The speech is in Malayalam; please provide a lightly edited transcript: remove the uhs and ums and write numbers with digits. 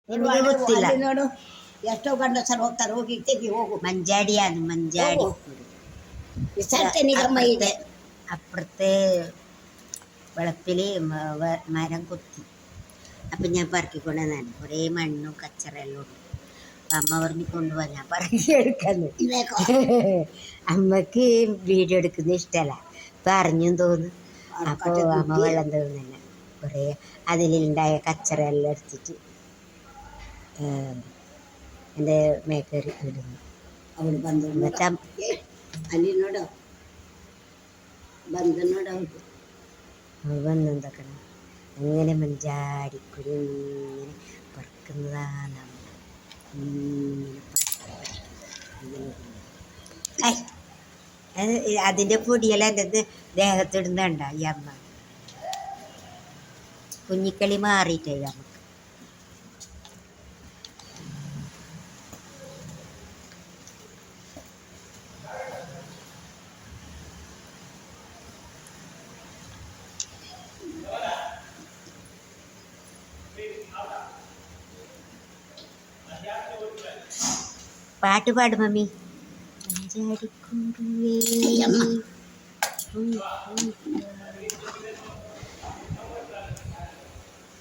ನಿಮಗೆ ಗೊತ್ತಿಲ್ಲ. ನೋಡು ಎಷ್ಟೋ ಗಂಡಸರು ಹೋಗ್ತಾರೆ, ಹೋಗಿ ತೆಗಿ ಹೋಗು. ಮಂಜಾಡಿ ಅದು ಮಂಜಾಡಿ. നിഗമ്മ ಇದೆ. അപ്പുറത്തെ വളപ്പിൽ മരം കുത്തി. അപ്പം ഞാൻ പറക്കിക്കൊണ്ടുവന്നാണ്. കുറേ മണ്ണും കച്ചറെല്ലാം ഉണ്ട്. അപ്പം അമ്മ പറഞ്ഞ് കൊണ്ടുപോകാൻ ഞാൻ പറക്കി എടുക്കുന്നു. അമ്മക്ക് വീഡിയോ എടുക്കുന്ന ഇഷ്ടമല്ല, പറഞ്ഞും തോന്നും. അപ്പോൾ അമ്മ വെള്ളം തോന്നുന്നില്ല. കുറേ അതിലുണ്ടായ കച്ചറെല്ലാം എടുത്തിട്ട് എൻ്റെ മേക്കറി ഇടുന്നു. ಅವಳು ಬಂದು എന്നിട്ട് ಅಲ್ಲಿ ನೋಡು ಬಂದು ನೋಡು ಅವಳು അവൾ വന്നെന്താക്കണം അങ്ങനെ മഞ്ചാടിക്കുരു ഇങ്ങനെ പറക്കുന്നതാണ് അമ്മ. ഇങ്ങനെ അതിൻ്റെ പൊടിയെല്ലാം എൻ്റെ ദേഹത്തിടുന്നുണ്ട ഈ അമ്മ. കുഞ്ഞിക്കളി മാറിയിട്ടേ അമ്മ. പാട്ട് പാടും മമ്മി. മഞ്ചാടിക്കുരുവേ